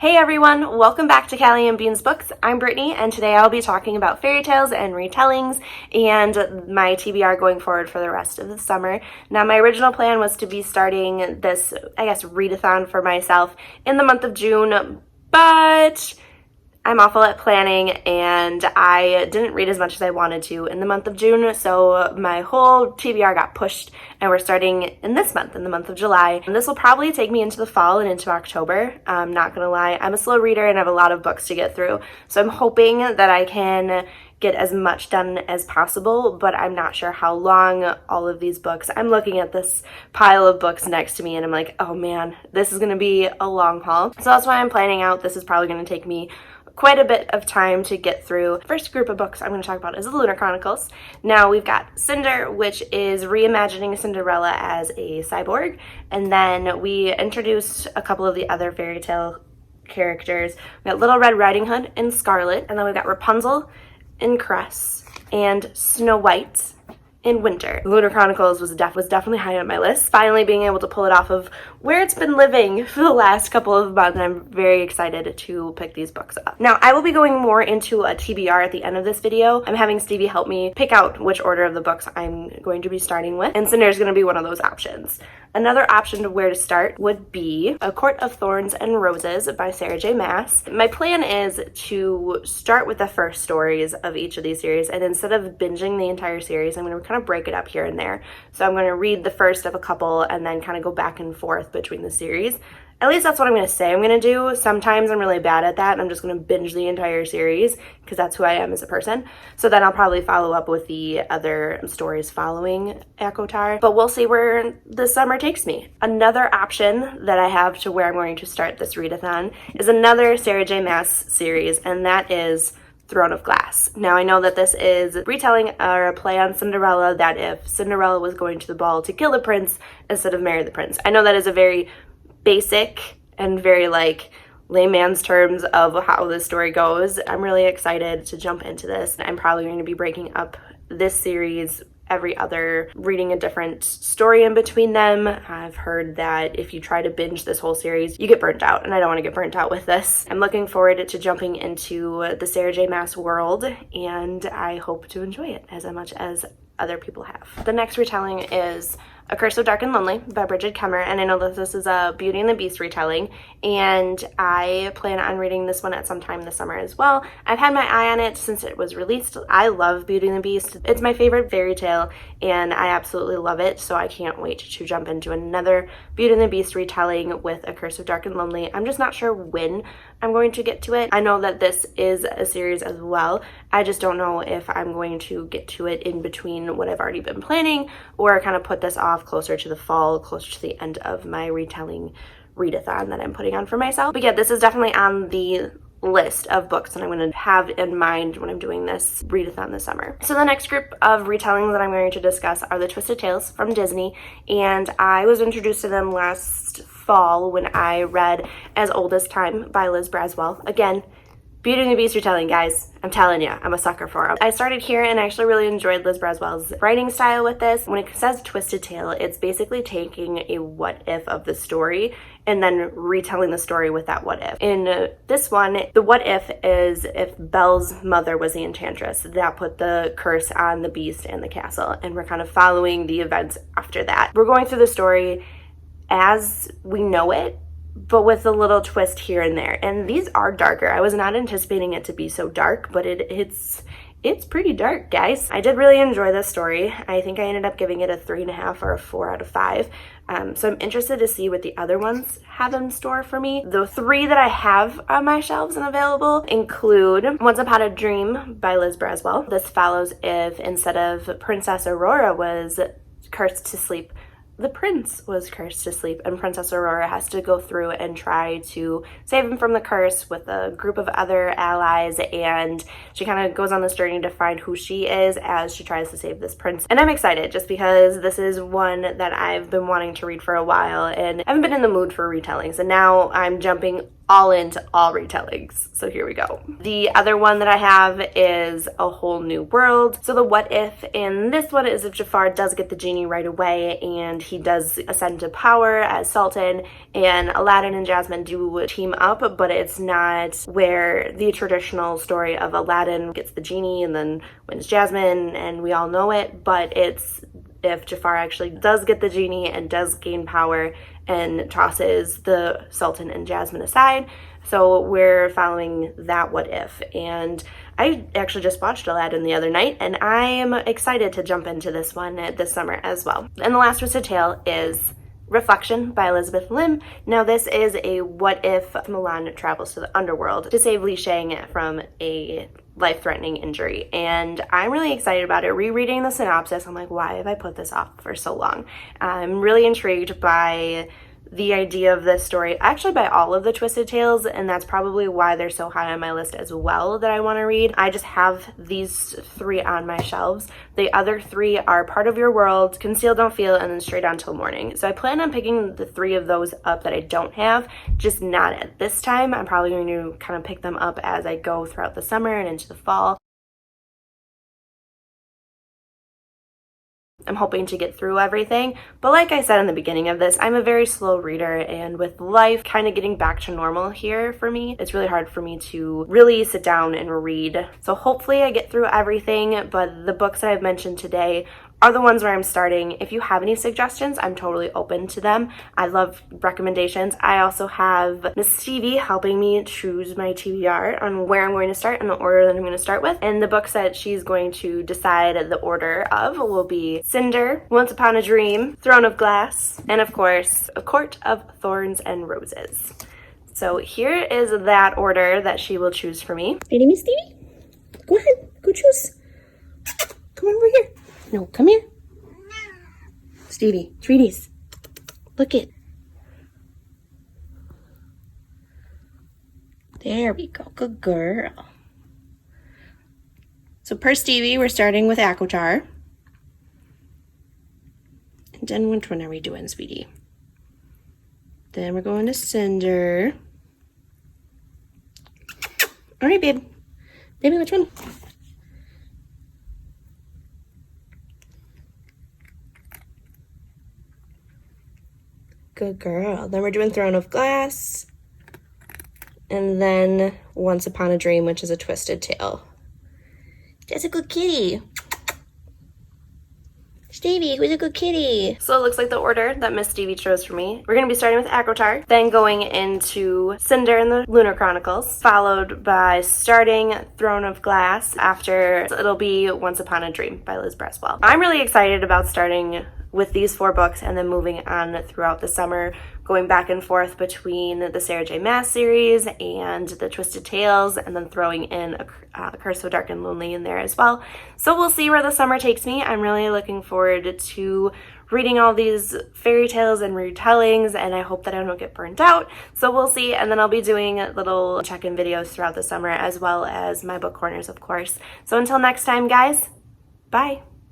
Hey everyone, welcome back to Callie and Beans Books. I'm Brittany, and today I'll be talking about fairy tales and retellings and my TBR going forward for the rest of the summer. Now, my original plan was to be starting this, readathon for myself in the month of June, but I'm awful at planning and I didn't read as much as I wanted to in the month of June, so my whole TBR got pushed and we're starting in this month, in the month of July. And this will probably take me into the fall and into October. I'm not gonna lie, I'm a slow reader and I have a lot of books to get through, so I'm hoping that I can get as much done as possible, but I'm not sure how long all of these books. I'm looking at this pile of books next to me and I'm like, oh man, this is gonna be a long haul. So that's why I'm planning out this is probably gonna take me quite a bit of time to get through. First group of books I'm going to talk about is the Lunar Chronicles. Now we've got Cinder, which is reimagining Cinderella as a cyborg, and then we introduced a couple of the other fairy tale characters. We got Little Red Riding Hood and Scarlet, and then we've got Rapunzel and Cress and Snow White in winter. Lunar Chronicles was definitely high on my list. Finally being able to pull it off of where it's been living for the last couple of months, and I'm very excited to pick these books up. Now, I will be going more into a TBR at the end of this video. I'm having Stevie help me pick out which order of the books I'm going to be starting with, and Cinder is going to be one of those options. Another option to where to start would be A Court of Thorns and Roses by Sarah J. Maas. My plan is to start with the first stories of each of these series, and instead of binging the entire series, I'm going to kind of break it up here and there. So I'm going to read the first of a couple and then kind of go back and forth between the series. At least that's what I'm going to say I'm going to do. Sometimes I'm really bad at that and I'm just going to binge the entire series because that's who I am as a person. So then I'll probably follow up with the other stories following ACOTAR, but we'll see where the summer takes me. Another option that I have to where I'm going to start this readathon is another Sarah J. Maas series, and that is Throne of Glass. Now, I know that this is retelling or a play on Cinderella, that if Cinderella was going to the ball to kill the prince instead of marry the prince. I know that is a very basic and very layman's terms of how this story goes. I'm really excited to jump into this. I'm probably going to be breaking up this series every other, reading a different story in between them. I've heard that if you try to binge this whole series, you get burnt out, and I don't want to get burnt out with this. I'm looking forward to jumping into the Sarah J. Maas world, and I hope to enjoy it as much as other people have. The next retelling is A Curse of Dark and Lonely by Brigid, Kemmerer, and I know that this is a Beauty and the Beast retelling, and I plan on reading this one at some time this summer as well. I've had my eye on it since it was released. I love Beauty and the Beast. It's my favorite fairy tale, and I absolutely love it, so I can't wait to jump into another Beauty and the Beast retelling with A Curse of Dark and Lonely. I'm just not sure when I'm going to get to it. I know that this is a series as well. I just don't know if I'm going to get to it in between what I've already been planning, or kind of put this off closer to the fall, closer to the end of my retelling readathon that I'm putting on for myself. But yeah, this is definitely on the list of books that I'm going to have in mind when I'm doing this readathon this summer. So the next group of retellings that I'm going to discuss are the Twisted Tales from Disney, and I was introduced to them last fall when I read As Old as Time by Liz Braswell. Again, Beauty and the Beast retelling, guys. I'm telling you, I'm a sucker for them. I started here and I actually really enjoyed Liz Braswell's writing style with this. When it says Twisted Tale, it's basically taking a what if of the story and then retelling the story with that what if. In this one, the what if is if Belle's mother was the enchantress. That put the curse on the beast and the castle, and we're kind of following the events after that. We're going through the story as we know it, but with a little twist here and there. And these are darker. I was not anticipating it to be so dark, but it's pretty dark, guys. I did really enjoy this story. I think I ended up giving it a 3.5 or a 4 out of 5. So I'm interested to see what the other ones have in store for me. The 3 that I have on my shelves and available include Once Upon a Dream by Liz Braswell. This follows if instead of Princess Aurora was cursed to sleep, the prince was cursed to sleep, and Princess Aurora has to go through and try to save him from the curse with a group of other allies, and she kind of goes on this journey to find who she is as she tries to save this prince. And I'm excited just because this is one that I've been wanting to read for a while, and I haven't been in the mood for retellings, and now I'm jumping all into all retellings. So here we go. The other one that I have is A Whole New World. So the what if in this one is if Jafar does get the genie right away and he does ascend to power as Sultan, and Aladdin and Jasmine do team up, but it's not where the traditional story of Aladdin gets the genie and then wins Jasmine and we all know it, but it's if Jafar actually does get the genie and does gain power and tosses the Sultan and Jasmine aside. So we're following that what if. And I actually just watched Aladdin the other night, and I am excited to jump into this one this summer as well. And the last twisted tale is Reflection by Elizabeth Lim. Now this is a what if Milan travels to the underworld to save Li Shang from a life-threatening injury, and I'm really excited about it. Rereading the synopsis, I'm like, why have I put this off for so long? I'm really intrigued by the idea of this story, actually by all of the twisted tales, and that's probably why they're so high on my list as well that I want to read. I just have these 3 on my shelves. The other 3 are Part of Your World, Conceal, Don't Feel, and then Straight On Till Morning. So I plan on picking the 3 of those up that I don't have, just not at this time. I'm probably going to kind of pick them up as I go throughout the summer and into the fall. I'm hoping to get through everything, but like I said in the beginning of this, I'm a very slow reader, and with life kind of getting back to normal here for me, it's really hard for me to really sit down and read. So hopefully I get through everything, but the books that I've mentioned today are the ones where I'm starting. If you have any suggestions, I'm totally open to them. I love recommendations. I also have Miss Stevie helping me choose my TBR on where I'm going to start and the order that I'm going to start with. And the books that she's going to decide the order of will be Cinder, Once Upon a Dream, Throne of Glass, and of course, A Court of Thorns and Roses. So here is that order that she will choose for me. Ready, Miss Stevie? Go ahead, go choose. Come over here. No, come here. Stevie, treaties. Look it. There we go. Good girl. So per Stevie, we're starting with Akotar. And then which one are we doing, sweetie? Then we're going to Cinder. All right, babe. Baby, which one? Good girl. Then we're doing Throne of Glass. And then Once Upon a Dream, which is a twisted tale. That's a good kitty. Stevie, who's a good kitty? So it looks like the order that Miss Stevie chose for me. We're going to be starting with Akotar, then going into Cinder and the Lunar Chronicles, followed by starting Throne of Glass. After, it'll be Once Upon a Dream by Liz Braswell. I'm really excited about starting with these 4 books and then moving on throughout the summer, going back and forth between the Sarah J. Maas series and the Twisted Tales, and then throwing in a Curse So Dark and Lonely in there as well. So we'll see where the summer takes me. I'm really looking forward to reading all these fairy tales and retellings, and I hope that I don't get burnt out. So we'll see, and then I'll be doing little check-in videos throughout the summer as well as my book corners, of course. So until next time, guys, bye.